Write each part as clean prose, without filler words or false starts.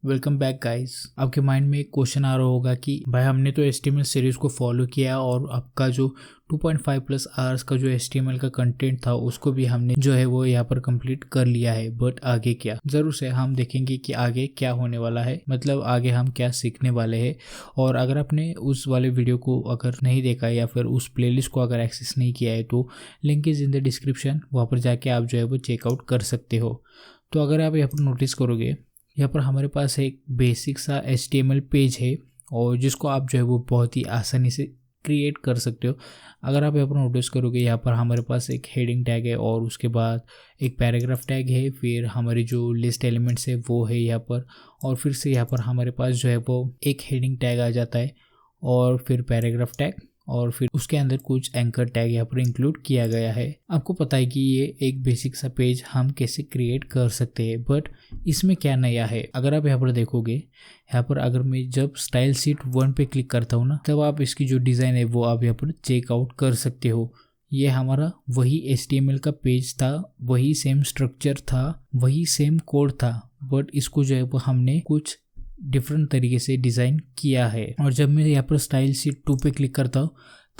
Welcome back guys. आपके mind में एक क्वेश्चन आ रहा होगा कि भाई हमने तो HTML सीरीज को फॉलो किया और आपका जो 2.5 प्लस आवर्स का जो HTML का कंटेंट था उसको भी हमने जो है वो यहाँ पर कंप्लीट कर लिया है, बट आगे क्या। जरूर से हम देखेंगे कि आगे क्या होने वाला है, मतलब आगे हम क्या सीखने वाले हैं। और अगर आपने उस वाले वीडियो को अगर नहीं देखा या फिर उस प्लेलिस्ट को अगर एक्सेस नहीं किया है तो link is in the description, वहाँ पर जाके आप जो है वो चेकआउट कर सकते हो। तो अगर आप यहाँ पर नोटिस करोगे, यहाँ पर हमारे पास एक बेसिक सा HTML पेज है और जिसको आप जो है वो बहुत ही आसानी से क्रिएट कर सकते हो। अगर आप यहाँ पर नोटिस करोगे, यहाँ पर हमारे पास एक हेडिंग टैग है और उसके बाद एक पैराग्राफ टैग है, फिर हमारी जो लिस्ट एलिमेंट्स है वो है यहाँ पर, और फिर से यहाँ पर हमारे पास जो है वो एक हेडिंग टैग आ जाता है और फिर पैराग्राफ टैग और फिर उसके अंदर कुछ एंकर टैग यहाँ पर इंक्लूड किया गया है। आपको पता है कि ये एक बेसिक सा पेज हम कैसे क्रिएट कर सकते हैं, बट इसमें क्या नया है। अगर आप यहाँ पर देखोगे, यहाँ पर अगर मैं जब स्टाइल शीट 1 पे क्लिक करता हूँ ना, तब आप इसकी जो डिज़ाइन है वो आप यहाँ पर चेकआउट कर सकते हो। ये हमारा वही HTML का पेज था, वही सेम स्ट्रक्चर था, वही सेम कोड था, बट इसको जो है वो हमने कुछ डिफरेंट तरीके से डिज़ाइन किया है। और जब मैं यहाँ पर स्टाइल शीट 2 पे क्लिक करता हूँ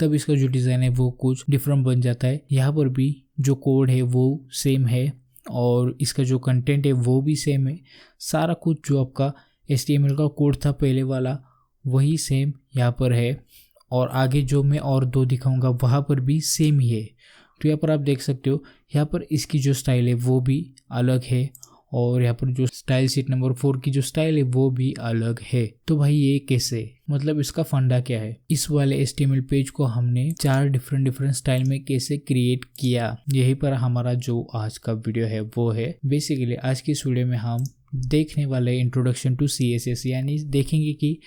तब इसका जो डिज़ाइन है वो कुछ डिफरेंट बन जाता है। यहाँ पर भी जो कोड है वो सेम है और इसका जो कंटेंट है वो भी सेम है। सारा कुछ जो आपका HTML का कोड था पहले वाला वही सेम यहाँ पर है, और आगे जो मैं और 2 दिखाऊंगा वहाँ पर भी सेम ही है। तो यहाँ पर आप देख सकते हो, यहाँ पर इसकी जो स्टाइल है वो भी अलग है और यहाँ पर जो स्टाइल शीट नंबर 4 की जो स्टाइल है वो भी अलग है। तो भाई ये कैसे, मतलब इसका फंडा क्या है। इस वाले HTML पेज को हमने 4 डिफरेंट स्टाइल में कैसे क्रिएट किया, यही पर हमारा जो आज का वीडियो है वो है। बेसिकली आज की इस वीडियो में हम देखने वाले इंट्रोडक्शन टू CSS, यानी देखेंगे कि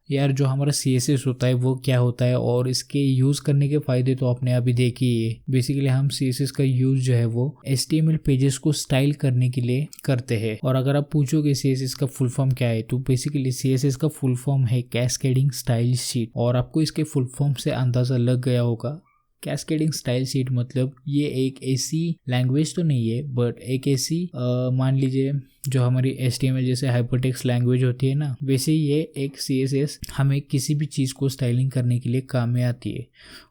यार जो हमारा CSS होता है वो क्या होता है और इसके यूज़ करने के फ़ायदे तो आपने अभी देखे ही है। बेसिकली हम CSS का यूज़ जो है वो HTML पेजेस को स्टाइल करने के लिए करते हैं। और अगर आप पूछोगे CSS का फुल फॉर्म क्या है, तो बेसिकली CSS का फुल फॉर्म है कैस्केडिंग स्टाइल शीट। और आपको इसके फुल फॉर्म से अंदाज़ा लग गया होगा। कैस्केडिंग स्टाइल शीट मतलब ये एक ऐसी लैंग्वेज तो नहीं है, बट एक ऐसी मान लीजिए जो हमारी HTML जैसे हाइपरटेक्स्ट लैंग्वेज होती है ना, वैसे ये एक CSS हमें किसी भी चीज़ को स्टाइलिंग करने के लिए काम में आती है।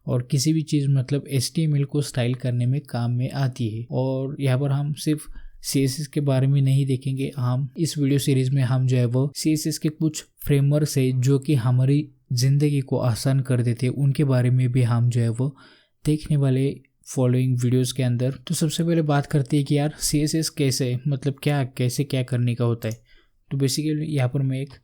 और किसी भी चीज़ मतलब HTML को स्टाइल करने में काम में आती है। और यहाँ पर हम सिर्फ CSS के बारे में नहीं देखेंगे, हम इस वीडियो सीरीज़ में हम जो है वो CSS के कुछ फ्रेमवर्क्स है जो कि हमारी ज़िंदगी को आसान कर देते हैं, उनके बारे में भी हम जो है वो देखने वाले फॉलोइंग वीडियोस के अंदर। तो सबसे पहले बात करते हैं कि यार CSS कैसे, मतलब क्या करने का होता है। तो बेसिकली यहाँ पर मैं एक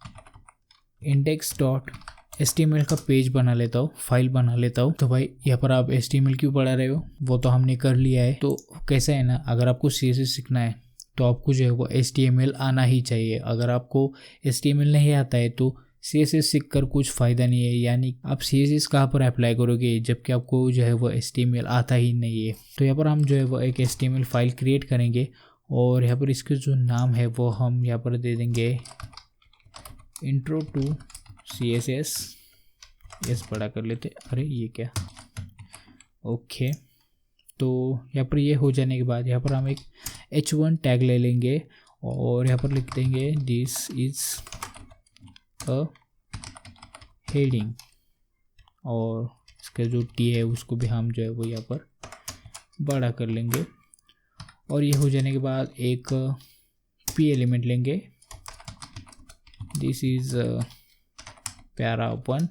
index.html का पेज बना लेता हूँ, फाइल बना लेता हूँ। तो भाई यहाँ पर आप HTML क्यों पढ़ा रहे हो, वो तो हमने कर लिया है। तो कैसा है ना, अगर आपको CSS सीखना है तो आपको जो है वो HTML आना ही चाहिए। अगर आपको HTML नहीं आता है तो CSS सीख कर कुछ फ़ायदा नहीं है। यानी आप CSS कहाँ पर अप्लाई करोगे जबकि आपको जो है वो HTML आता ही नहीं है। तो यहाँ पर हम जो है वो एक HTML फाइल क्रिएट करेंगे और यहाँ पर इसके जो नाम है वो हम यहाँ पर दे देंगे इंट्रो टू CSS। यस बड़ा कर लेते, अरे ये क्या, ओके। तो यहाँ पर ये हो जाने के बाद यहाँ पर हम एक H1 टैग ले लेंगे और यहाँ पर लिख देंगे दिस इज़ अ हेडिंग, और इसका जो T है उसको भी हम जो है वो यहाँ पर बड़ा कर लेंगे। और ये हो जाने के बाद एक P एलिमेंट लेंगे, दिस इज़ पैरा 1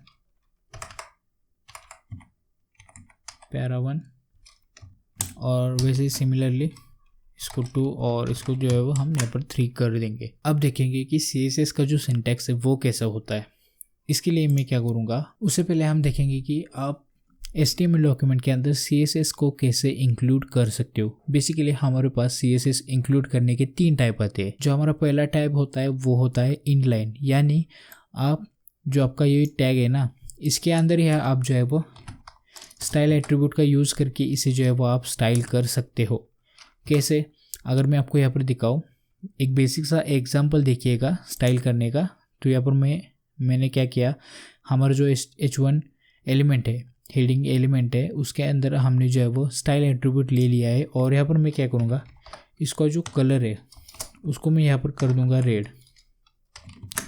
और वैसे ही सिमिलरली इसको 2 और इसको जो है वो हम यहाँ पर 3 कर देंगे। अब देखेंगे कि CSS का जो सिंटैक्स है वो कैसा होता है। इसके लिए मैं क्या करूँगा, उससे पहले हम देखेंगे कि आप HTML डॉक्यूमेंट के अंदर CSS को कैसे इंक्लूड कर सकते हो। बेसिकली हमारे पास CSS इंक्लूड करने के 3 टाइप आते हैं। जो हमारा पहला टाइप होता है वो होता है इनलाइन, यानी आप जो आपका ये टैग है ना, इसके अंदर ही आप जो है वो स्टाइल एट्रीब्यूट का यूज़ करके इसे जो है वो आप स्टाइल कर सकते हो। कैसे, अगर मैं आपको यहाँ पर दिखाऊँ, एक बेसिक सा एग्जांपल देखिएगा स्टाइल करने का। तो यहाँ पर मैंने क्या किया, हमारा जो H1 एलिमेंट है, हेडिंग एलिमेंट है, उसके अंदर हमने जो है वो स्टाइल एट्रीब्यूट ले लिया है। और यहाँ पर मैं क्या करूँगा, इसका जो कलर है उसको मैं यहाँ पर कर दूँगा रेड।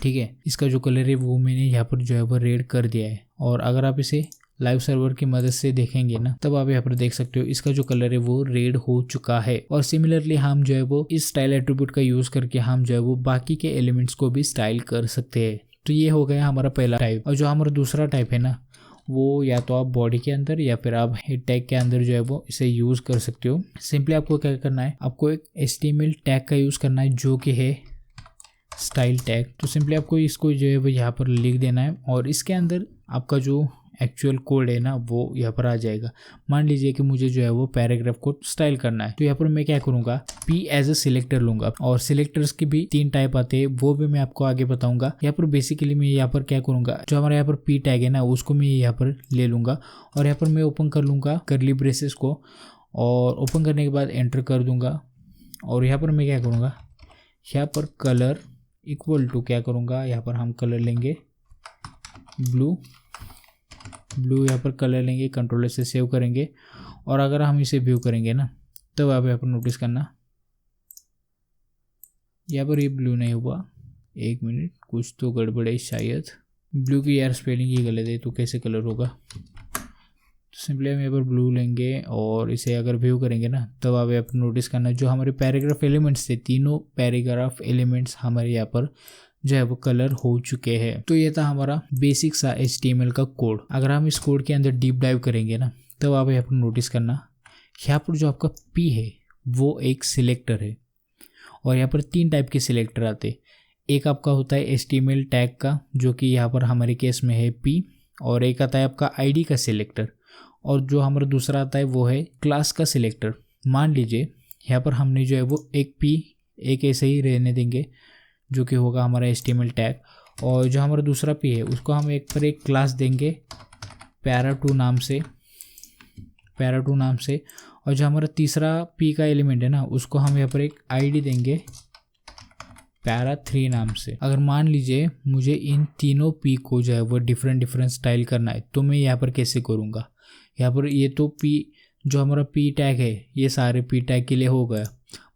ठीक है। इसका जो कलर है वो मैंने यहाँ पर जो है वो रेड कर दिया है। और अगर आप इसे लाइव सर्वर की मदद से देखेंगे ना, तब आप यहाँ पर देख सकते हो इसका जो कलर है वो रेड हो चुका है। और सिमिलरली हम जो है वो इस स्टाइल एट्रीब्यूट का यूज करके हम जो है वो बाकी के एलिमेंट्स को भी स्टाइल कर सकते हैं। तो ये हो गया हमारा पहला टाइप। और जो हमारा दूसरा टाइप है ना, वो या तो आप बॉडी के अंदर या फिर आप हेड टैग के अंदर जो है वो इसे यूज कर सकते हो। सिंपली आपको क्या करना है, आपको एक HTML टैग का यूज करना है जो कि है स्टाइल टैग। तो सिंपली आपको इसको जो है वो यहाँ पर लिख देना है और इसके अंदर आपका जो एक्चुअल कोड है ना वो यहाँ पर आ जाएगा। मान लीजिए कि मुझे जो है वो पैराग्राफ को स्टाइल करना है, तो यहाँ पर मैं क्या करूँगा, P एज ए सिलेक्टर लूंगा। और सिलेक्टर्स के भी 3 टाइप आते हैं, वो भी मैं आपको आगे बताऊंगा। यहाँ पर बेसिकली मैं यहाँ पर क्या करूँगा, जो हमारा यहाँ पर P टैग है ना उसको मैं यहाँ पर ले लूँगा और यहाँ पर मैं ओपन कर लूँगा करली ब्रेसेस को। और ओपन करने के बाद एंटर कर दूँगा और यहाँ पर मैं क्या करूँगा, यहाँ पर कलर इक्वल टू क्या करूँगा, यहाँ पर हम कलर लेंगे ब्लू यहाँ पर कलर लेंगे, कंट्रोलर से सेव करेंगे। और अगर हम इसे व्यू करेंगे ना, तब आप यहाँ पर नोटिस करना यहाँ पर ये ब्लू नहीं हुआ। 1 मिनट, कुछ तो गड़बड़ है शायद। ब्लू की यार स्पेलिंग ही गलत है, तो कैसे कलर होगा। तो सिंपली हम यहाँ पर ब्लू लेंगे और इसे अगर व्यू करेंगे ना, तब आप यहाँ पर नोटिस करना जो हमारे पैराग्राफ एलिमेंट्स थे, तीनों पैराग्राफ एलिमेंट्स हमारे यहाँ पर जो है वो कलर हो चुके हैं। तो ये था हमारा बेसिक सा HTML का कोड। अगर हम इस कोड के अंदर डीप डाइव करेंगे ना, तब आप यहाँ पर नोटिस करना यहाँ पर जो आपका P है वो एक सिलेक्टर है। और यहाँ पर 3 टाइप के सिलेक्टर आते हैं। एक आपका होता है HTML टैग का, जो कि यहाँ पर हमारे केस में है P। और एक आता है आपका ID का सिलेक्टर। और जो हमारा दूसरा आता है वो है क्लास का सिलेक्टर। मान लीजिए यहाँ पर हमने जो है वो एक P एक ऐसे ही रहने देंगे, जो कि होगा हमारा HTML टैग। और जो हमारा दूसरा P है उसको हम एक क्लास देंगे para2 नाम से। और जो हमारा तीसरा P का एलिमेंट है ना, उसको हम यहाँ पर एक ID देंगे para3 नाम से। अगर मान लीजिए मुझे इन तीनों P को जो है वो डिफरेंट स्टाइल करना है, तो मैं यहाँ पर कैसे करूँगा। यहाँ पर ये तो P जो हमारा P टैग है ये सारे P टैग के लिए हो गया।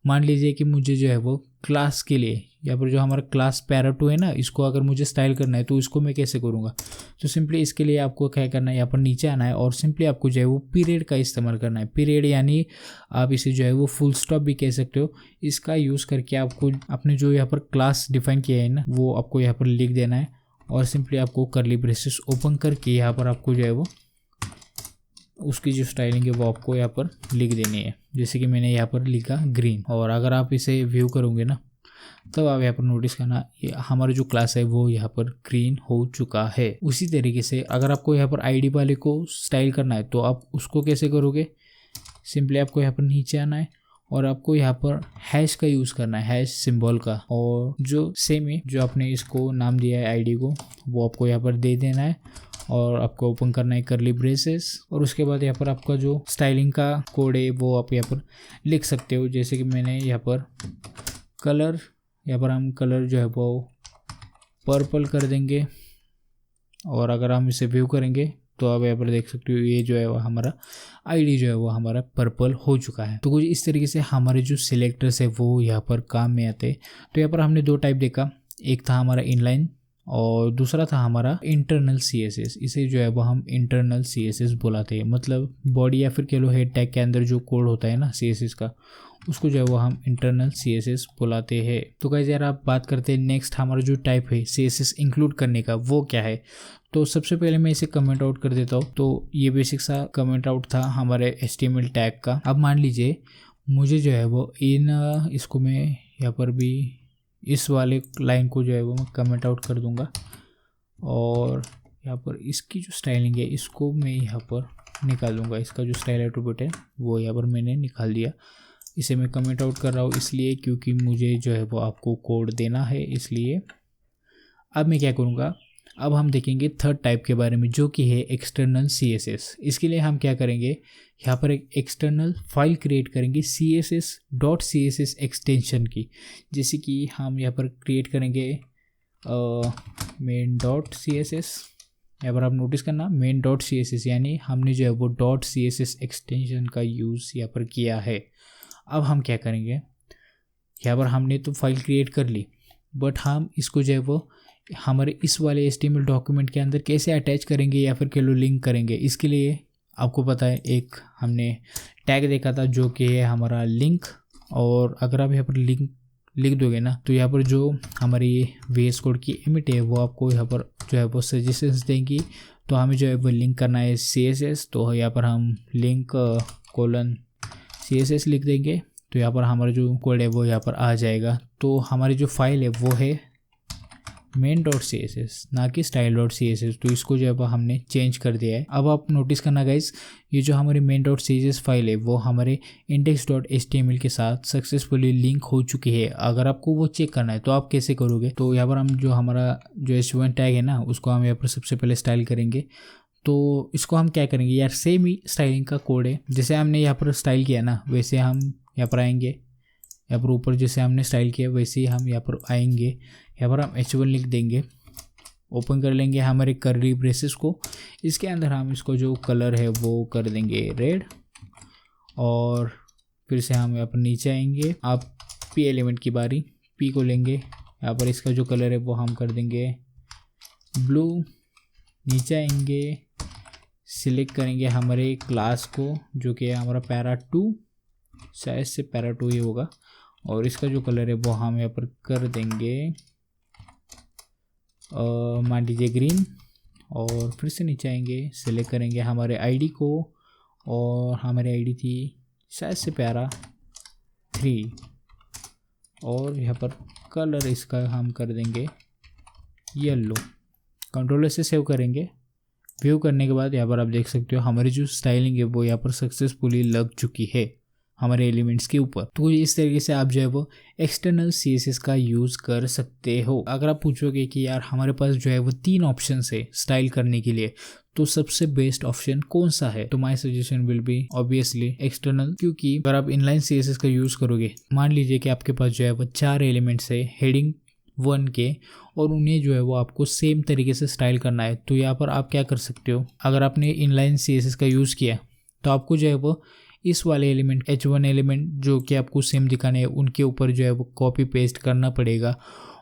मान लीजिए कि मुझे जो है वो क्लास के लिए यहाँ पर जो हमारा क्लास para2 है ना, इसको अगर मुझे स्टाइल करना है तो इसको मैं कैसे करूँगा। तो सिंपली इसके लिए आपको क्या करना है, यहाँ पर नीचे आना है और सिंपली आपको जो है वो पीरियड का इस्तेमाल करना है। पीरियड यानी आप इसे जो है वो फुल स्टॉप भी कह सकते हो। इसका यूज़ करके आपको अपने जो यहाँ पर क्लास डिफाइन किया है ना, वो आपको यहाँ पर लिख देना है। और सिंपली आपको करली ब्रेसेस ओपन करके यहाँ पर आपको जो है वो उसकी जो स्टाइलिंग है वो आपको यहाँ पर लिख देनी है। जैसे कि मैंने यहाँ पर लिखा ग्रीन। और अगर आप इसे व्यू करोगे ना, तब आप यहाँ पर नोटिस करना ये हमारा जो क्लास है वो यहाँ पर ग्रीन हो चुका है। उसी तरीके से अगर आपको यहाँ पर ID वाले को स्टाइल करना है, तो आप उसको कैसे करोगे। सिंपली आपको यहाँ पर नीचे आना है और आपको यहाँ पर हैश का यूज़ करना है, हैश सिंबल का। और जो सेम है जो आपने इसको नाम दिया है ID को, वो आपको यहाँ पर दे देना है। और आपको ओपन करना है करली ब्रेसेस। और उसके बाद यहाँ पर आपका जो स्टाइलिंग का कोड है वो आप यहाँ पर लिख सकते हो। जैसे कि मैंने यहाँ पर कलर, यहाँ पर हम कलर जो है वो पर्पल कर देंगे। और अगर हम इसे व्यू करेंगे तो आप यहाँ पर देख सकते हो ये जो है वो हमारा ID जो है वो हमारा पर्पल हो चुका है। तो कुछ इस तरीके से हमारे जो सिलेक्टर्स है वो यहाँ पर काम में आते हैं। तो यहाँ पर हमने 2 टाइप देखा, एक था हमारा इनलाइन और दूसरा था हमारा इंटरनल CSS। इसे जो है वो हम इंटरनल CSS बुलाते हैं। मतलब बॉडी या फिर कह लो हेड टैग के अंदर जो कोड होता है ना CSS का, उसको जो है वो हम इंटरनल CSS बुलाते हैं। तो गाइस यार आप बात करते हैं नेक्स्ट हमारा जो टाइप है CSS इंक्लूड करने का, वो क्या है। तो सबसे पहले मैं इसे कमेंट आउट कर देता हूँ। तो ये बेसिक सा कमेंट आउट था हमारे HTML टैग का। अब मान लीजिए मुझे जो है वो इसको मैं यहाँ पर भी इस वाले लाइन को जो है वो मैं कमेंट आउट कर दूंगा। और यहाँ पर इसकी जो स्टाइलिंग है इसको मैं यहाँ पर निकाल दूंगा। इसका जो स्टाइल एट्रीब्यूट है वो यहाँ पर मैंने निकाल दिया। इसे मैं कमेंट आउट कर रहा हूँ इसलिए क्योंकि मुझे जो है वो आपको कोड देना है, इसलिए। अब मैं क्या करूँगा, अब हम देखेंगे थर्ड टाइप के बारे में, जो कि है एक्सटर्नल CSS। इसके लिए हम क्या करेंगे, यहाँ पर एक एक्सटर्नल फाइल क्रिएट करेंगे CSS.css एक्सटेंशन की। जैसे कि हम यहाँ पर क्रिएट करेंगे main.css। यहाँ पर आप नोटिस करना main.css, यानी हमने जो है वो .css एक्सटेंशन का यूज़ यहाँ पर किया है। अब हम क्या करेंगे, यहाँ पर हमने तो फाइल क्रिएट कर ली, बट हम इसको जो है वो हमारे इस वाले HTML डॉक्यूमेंट के अंदर कैसे अटैच करेंगे या फिर कैसे लिंक करेंगे। इसके लिए आपको पता है एक हमने टैग देखा था जो कि है हमारा लिंक, और अगर आप यहाँ पर लिंक लिख दोगे ना तो यहाँ पर जो हमारी VS कोड की इमेज है वो आपको यहाँ पर जो है वो सजेशंस देंगी। तो हमें जो है वो लिंक करना है CSS, तो यहाँ पर हम लिंक CSS लिख देंगे। तो यहाँ पर हमारा जो कोड है वो यहाँ पर आ जाएगा। तो हमारी जो फाइल है वो है main.css ना कि style.css। तो इसको जो है हमने चेंज कर दिया है। अब आप नोटिस करना गाइस, ये जो हमारी main.css फाइल है वो हमारे index.html के साथ सक्सेसफुली लिंक हो चुकी है। अगर आपको वो चेक करना है तो आप कैसे करोगे, तो यहाँ पर हम जो हमारा जो h1 टैग है ना उसको हम यहाँ पर सबसे पहले स्टाइल करेंगे। तो इसको हम क्या करेंगे यार, सेम ही स्टाइलिंग का कोड है, जैसे हमने यहाँ पर स्टाइल किया ना वैसे हम यहाँ पर आएंगे। यहाँ पर ऊपर जैसे हमने स्टाइल किया वैसे ही हम यहाँ पर आएंगे। यहाँ पर हम h1 लिख देंगे, ओपन कर लेंगे हमारे कर्ली ब्रेसेस को। इसके अंदर हम इसको जो कलर है वो कर देंगे रेड, और फिर से हम यहाँ पर नीचे आएंगे। आप P एलिमेंट की बारी, P को लेंगे, यहाँ पर इसका जो कलर है वो हम कर देंगे ब्लू। नीचे आएंगे, सिलेक्ट करेंगे हमारे क्लास को जो कि हमारा para2, शायद से para2 ही होगा, और इसका जो कलर है वो हम यहाँ पर कर देंगे मान लीजिए ग्रीन। और फिर से नीचे आएंगे, सिलेक्ट करेंगे हमारे आईडी को, और हमारी आईडी थी शायद से para3, और यहाँ पर कलर इसका हम कर देंगे येलो। कंट्रोलर से सेव करेंगे। व्यू करने के बाद यहाँ पर आप देख सकते हो हमारी जो स्टाइलिंग है वो यहाँ पर सक्सेसफुली लग चुकी है हमारे एलिमेंट्स के ऊपर। तो इस तरीके से आप जो है वो एक्सटर्नल CSS का यूज़ कर सकते हो। अगर आप पूछोगे कि यार हमारे पास जो है वो 3 ऑप्शन है स्टाइल करने के लिए, तो सबसे बेस्ट ऑप्शन कौन सा है, तो my suggestion will be obviously external. क्योंकि अगर आप इनलाइन CSS का यूज़ करोगे, मान लीजिए कि आपके पास जो है वो 4 एलिमेंट्स है हेडिंग 1 के, और उन्हें जो है वो आपको सेम तरीके से स्टाइल करना है, तो यहाँ पर आप क्या कर सकते हो, अगर आपने इनलाइन CSS का यूज़ किया तो आपको जो है वो इस वाले एलिमेंट H1 एलिमेंट जो कि आपको सेम दिखाने हैं उनके ऊपर जो है वो कॉपी पेस्ट करना पड़ेगा।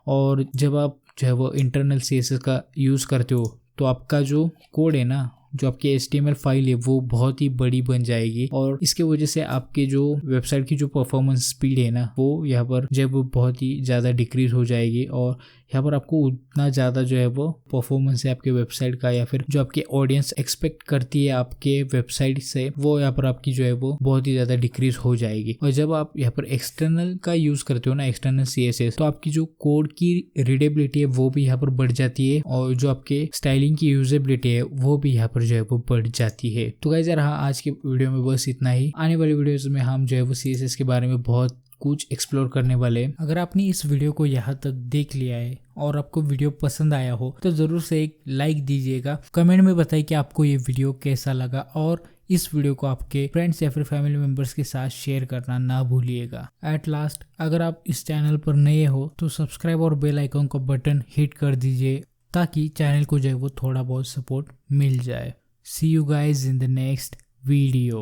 और जब आप जो है वो इंटरनल CSS का यूज़ करते हो तो आपका जो कोड है ना, जो आपकी HTML फाइल है वो बहुत ही बड़ी बन जाएगी, और इसके वजह से आपके जो वेबसाइट की जो परफॉर्मेंस स्पीड है ना वो यहाँ पर जब वो बहुत ही ज़्यादा डिक्रीज हो जाएगी, और यहाँ पर आपको उतना ज़्यादा जो है वो परफॉर्मेंस है आपके वेबसाइट का, या फिर जो आपकी ऑडियंस एक्सपेक्ट करती है आपके वेबसाइट से, वो यहाँ पर आपकी जो है वो बहुत ही ज़्यादा डिक्रीज हो जाएगी। और जब आप यहाँ पर एक्सटर्नल का यूज़ करते हो ना, एक्सटर्नल CSS, तो आपकी जो कोड की रीडेबिलिटी है वो भी यहाँ पर बढ़ जाती है, और जो आपके स्टाइलिंग की यूजेबिलिटी है वो भी यहाँ पर जो है वो बढ़ जाती है। तो गाइस यार, हाँ, आज के वीडियो में बस इतना ही। आने वाली वीडियोस में हम जो है वो CSS के बारे में बहुत कुछ एक्सप्लोर करने वाले हैं। अगर आपने इस वीडियो को यहाँ तक देख लिया है और आपको वीडियो पसंद आया हो तो जरूर से एक लाइक दीजिएगा। कमेंट में बताइए कि आपको ये वीडियो कैसा लगा, और इस वीडियो को आपके फ्रेंड्स या फिर फैमिली मेंबर्स के साथ शेयर करना ना भूलिएगा। एट लास्ट, अगर आप इस चैनल पर नए हो तो सब्सक्राइब और बेल आइकन का बटन हिट कर दीजिए, ताकि चैनल को जो है वो थोड़ा बहुत सपोर्ट मिल जाए। See you guys in the next video.